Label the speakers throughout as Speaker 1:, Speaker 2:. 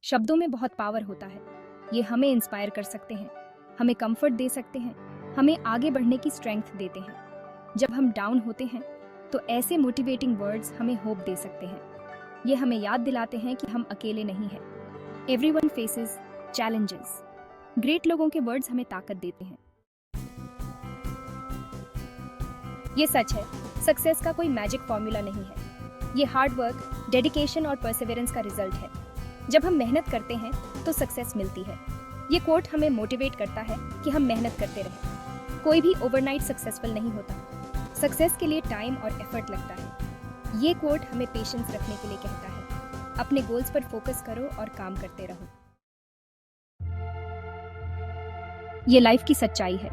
Speaker 1: शब्दों में बहुत पावर होता है। ये हमें इंस्पायर कर सकते हैं, हमें कंफर्ट दे सकते हैं, हमें आगे बढ़ने की स्ट्रेंथ देते हैं। जब हम डाउन होते हैं तो ऐसे मोटिवेटिंग वर्ड्स हमें होप दे सकते हैं। ये हमें याद दिलाते हैं कि हम अकेले नहीं हैं। Everyone faces challenges. ग्रेट लोगों के वर्ड्स हमें ताकत देते हैं। ये सच है, सक्सेस का कोई मैजिक फॉर्मूला नहीं है। ये हार्ड वर्क, डेडिकेशन और परसेवरेंस का रिजल्ट है। जब हम मेहनत करते हैं तो सक्सेस मिलती है। ये कोट हमें मोटिवेट करता है कि हम मेहनत करते रहें। कोई भी ओवरनाइट सक्सेसफुल नहीं होता। सक्सेस के लिए टाइम और एफर्ट लगता है। ये कोट हमें पेशेंस रखने के लिए कहता है। अपने गोल्स पर फोकस करो और काम करते रहो। ये लाइफ की सच्चाई है।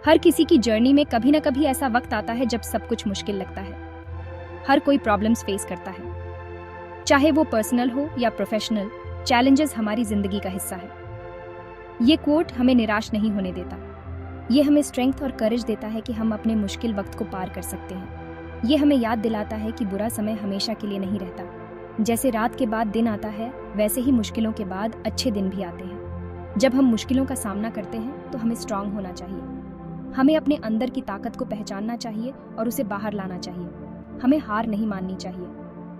Speaker 1: हर किसी की जर्नी में कभी ना कभी ऐसा वक्त आता है जब सब कुछ मुश्किल लगता है। हर कोई प्रॉब्लम्स फेस करता है, चाहे वो पर्सनल हो या प्रोफेशनल। चैलेंजेस हमारी जिंदगी का हिस्सा है। ये कोट हमें निराश नहीं होने देता। ये हमें स्ट्रेंथ और करेज देता है कि हम अपने मुश्किल वक्त को पार कर सकते हैं। ये हमें याद दिलाता है कि बुरा समय हमेशा के लिए नहीं रहता। जैसे रात के बाद दिन आता है, वैसे ही मुश्किलों के बाद अच्छे दिन भी आते हैं। जब हम मुश्किलों का सामना करते हैं तो हमें स्ट्रांग होना चाहिए। हमें अपने अंदर की ताकत को पहचानना चाहिए और उसे बाहर लाना चाहिए। हमें हार नहीं माननी चाहिए।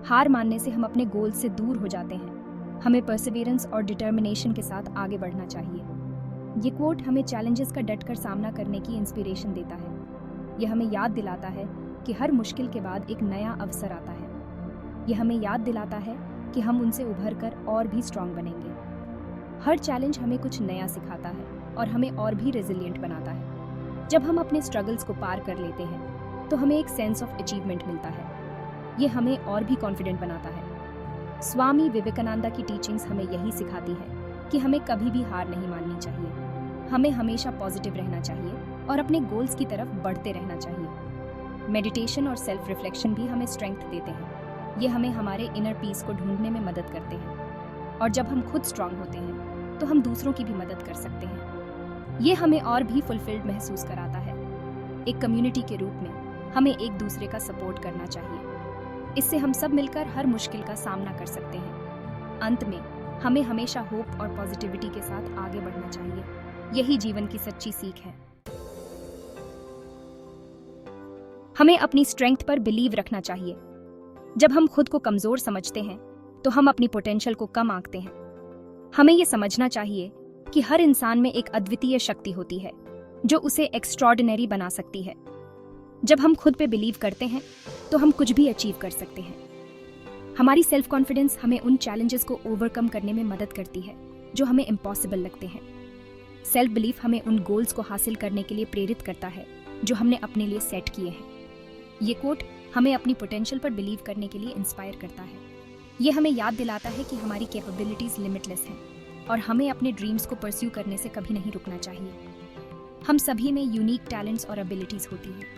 Speaker 1: हार मानने से हम अपने गोल से दूर हो जाते हैं। हमें परसिवियरेंस और डिटर्मिनेशन के साथ आगे बढ़ना चाहिए। ये कोट हमें चैलेंजेस का डटकर सामना करने की इंस्पिरेशन देता है। यह हमें याद दिलाता है कि हर मुश्किल के बाद एक नया अवसर आता है। यह हमें याद दिलाता है कि हम उनसे उभरकर और भी स्ट्रांग बनेंगे। हर चैलेंज हमें कुछ नया सिखाता है और हमें और भी रेजिलिएंट बनाता है। जब हम अपने स्ट्रगल्स को पार कर लेते हैं तो हमें एक सेंस ऑफ अचीवमेंट मिलता है। ये हमें और भी कॉन्फिडेंट बनाता है। स्वामी विवेकानंदा की टीचिंग्स हमें यही सिखाती है कि हमें कभी भी हार नहीं माननी चाहिए। हमें हमेशा पॉजिटिव रहना चाहिए और अपने गोल्स की तरफ बढ़ते रहना चाहिए। मेडिटेशन और सेल्फ रिफ्लेक्शन भी हमें स्ट्रेंथ देते हैं। ये हमें हमारे इनर पीस को ढूंढने में मदद करते हैं। और जब हम खुद स्ट्रांग होते हैं तो हम दूसरों की भी मदद कर सकते हैं। ये हमें और भी फुलफिल्ड महसूस कराता है। एक कम्युनिटी के रूप में हमें एक दूसरे का सपोर्ट करना चाहिए। इससे हम सब मिलकर हर मुश्किल का सामना कर सकते हैं। अंत में हमें हमेशा होप और पॉजिटिविटी के साथ आगे बढ़ना चाहिए। यही जीवन की सच्ची सीख है। हमें अपनी स्ट्रेंथ पर बिलीव रखना चाहिए। जब हम खुद को कमजोर समझते हैं तो हम अपनी पोटेंशियल को कम आंकते हैं। हमें यह समझना चाहिए कि हर इंसान में एक अद्वितीय शक्ति होती है जो उसे एक्स्ट्रॉर्डिनरी बना सकती है। जब हम खुद पे बिलीव करते हैं तो हम कुछ भी अचीव कर सकते हैं। हमारी सेल्फ कॉन्फिडेंस हमें उन चैलेंजेस को ओवरकम करने में मदद करती है जो हमें इम्पॉसिबल लगते हैं। सेल्फ बिलीफ हमें उन गोल्स को हासिल करने के लिए प्रेरित करता है जो हमने अपने लिए सेट किए हैं। ये कोट हमें अपनी पोटेंशियल पर बिलीव करने के लिए इंस्पायर करता है। ये हमें याद दिलाता है कि हमारी कैपेबिलिटीज लिमिटलेस हैं और हमें अपने ड्रीम्स को परस्यू करने से कभी नहीं रुकना चाहिए। हम सभी में यूनिक टैलेंट्स और एबिलिटीज होती हैं।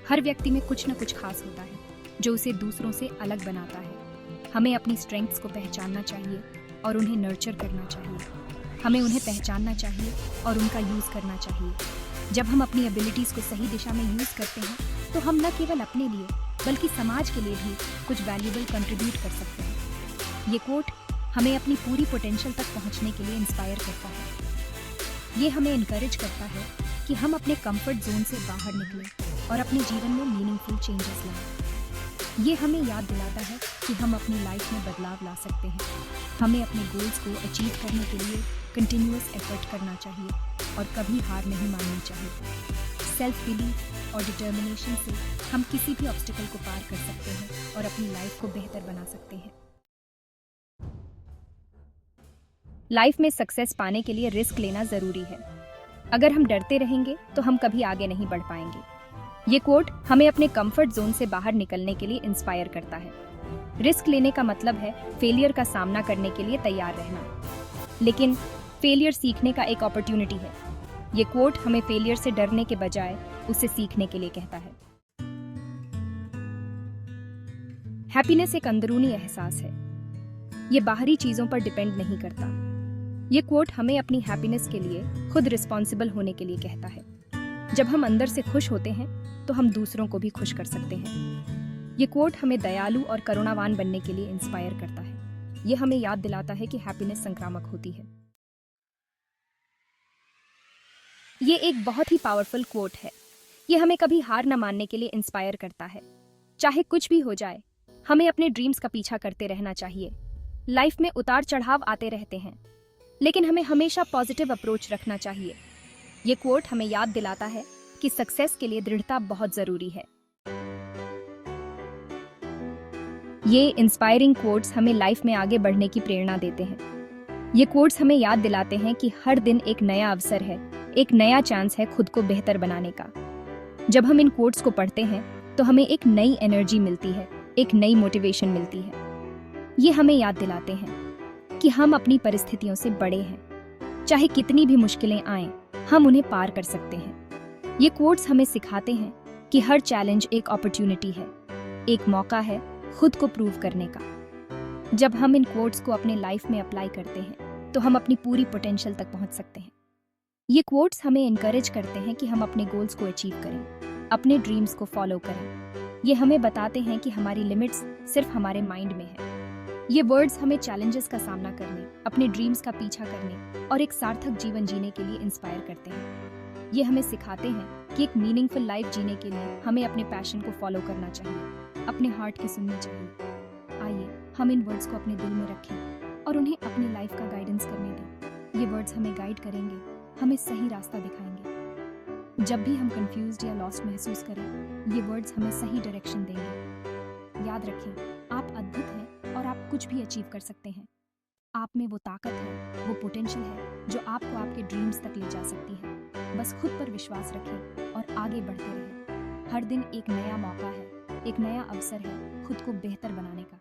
Speaker 1: हर व्यक्ति में कुछ न कुछ खास होता है जो उसे दूसरों से अलग बनाता है। हमें अपनी स्ट्रेंथ्स को पहचानना चाहिए और उन्हें नर्चर करना चाहिए। हमें उन्हें पहचानना चाहिए और उनका यूज़ करना चाहिए। जब हम अपनी एबिलिटीज़ को सही दिशा में यूज़ करते हैं तो हम न केवल अपने लिए बल्कि समाज के लिए भी कुछ वैल्यूबल कंट्रीब्यूट कर सकते हैं। ये कोट हमें अपनी पूरी पोटेंशियल तक पहुंचने के लिए इंस्पायर करता है। ये हमें इनकरेज करता है कि हम अपने कंफर्ट जोन से बाहर निकलें और अपने जीवन में मीनिंगफुल चेंजेस लाएं। ये हमें याद दिलाता है कि हम अपनी लाइफ में बदलाव ला सकते हैं। हमें अपने गोल्स को अचीव करने के लिए कंटिन्यूअस एफर्ट करना चाहिए और कभी हार नहीं माननी चाहिए। सेल्फ बिलीफ और डिटर्मिनेशन से हम किसी भी ऑब्स्टिकल को पार कर सकते हैं और अपनी लाइफ को बेहतर बना सकते हैं। लाइफ में सक्सेस पाने के लिए रिस्क लेना जरूरी है। अगर हम डरते रहेंगे तो हम कभी आगे नहीं बढ़ पाएंगे। ये कोट हमें अपने कंफर्ट जोन से बाहर निकलने के लिए इंस्पायर करता है। रिस्क लेने का मतलब है फेलियर का सामना करने के लिए तैयार रहना, लेकिन फेलियर सीखने का एक अपॉर्चुनिटी है। ये कोट हमें फेलियर से डरने के बजाय उसे सीखने के लिए कहता है। हैप्पीनेस एक अंदरूनी एहसास है। ये बाहरी चीजों पर डिपेंड नहीं करता। ये कोट हमें अपनी हैप्पीनेस के लिए खुद रिस्पॉन्सिबल होने के लिए कहता है। जब हम अंदर से खुश होते हैं तो हम दूसरों को भी खुश कर सकते हैं। ये कोट हमें दयालु और करुणावान बनने के लिए इंस्पायर करता है। ये हमें याद दिलाता है कि हैप्पीनेस संक्रामक होती है। ये एक बहुत ही पावरफुल कोट है। ये हमें कभी हार न मानने के लिए इंस्पायर करता है। चाहे कुछ भी हो जाए, हमें अपने ड्रीम्स का पीछा करते रहना चाहिए। लाइफ में उतार चढ़ाव आते रहते हैं, लेकिन हमें हमेशा पॉजिटिव अप्रोच रखना चाहिए। ये कोट हमें याद दिलाता है कि सक्सेस के लिए दृढ़ता बहुत जरूरी है। ये इंस्पायरिंग कोट्स हमें लाइफ में आगे बढ़ने की प्रेरणा देते हैं। ये कोट्स हमें याद दिलाते हैं कि हर दिन एक नया अवसर है, एक नया चांस है खुद को बेहतर बनाने का। जब हम इन कोट्स को पढ़ते हैं तो हमें एक नई एनर्जी मिलती है, एक नई मोटिवेशन मिलती है। ये हमें याद दिलाते हैं कि हम अपनी परिस्थितियों से बड़े हैं। चाहे कितनी भी मुश्किलें आएं, हम उन्हें पार कर सकते हैं। ये कोट्स हमें सिखाते हैं कि हर चैलेंज एक अपॉर्चुनिटी है, एक मौका है खुद को प्रूव करने का। जब हम इन कोट्स को अपने लाइफ में अप्लाई करते हैं तो हम अपनी पूरी पोटेंशियल तक पहुंच सकते हैं। ये कोट्स हमें इनकरेज करते हैं कि हम अपने गोल्स को अचीव करें, अपने ड्रीम्स को फॉलो करें। ये हमें बताते हैं कि हमारी लिमिट्स सिर्फ हमारे माइंड में है। ये वर्ड्स हमें चैलेंजेस का सामना करने, अपने ड्रीम्स का पीछा करने और एक सार्थक जीवन जीने के लिए इंस्पायर करते हैं। ये हमें सिखाते हैं कि एक मीनिंगफुल लाइफ जीने के लिए हमें अपने पैशन को फॉलो करना चाहिए, अपने हार्ट की सुननी चाहिए। आइए हम इन वर्ड्स को अपने दिल में रखें और उन्हें अपनी लाइफ का गाइडेंस करने दें। ये वर्ड्स हमें गाइड करेंगे, हमें सही रास्ता दिखाएंगे। जब भी हम कंफ्यूज्ड या लॉस्ट महसूस करें, ये वर्ड्स हमें सही डायरेक्शन देंगे। याद रखें, आप अद्भुत हैं और आप कुछ भी अचीव कर सकते हैं। आप में वो ताकत है, वो पोटेंशियल है जो आपको आपके ड्रीम्स तक ले जा सकती है। बस खुद पर विश्वास रखें और आगे बढ़ते रहें। हर दिन एक नया मौका है, एक नया अवसर है खुद को बेहतर बनाने का।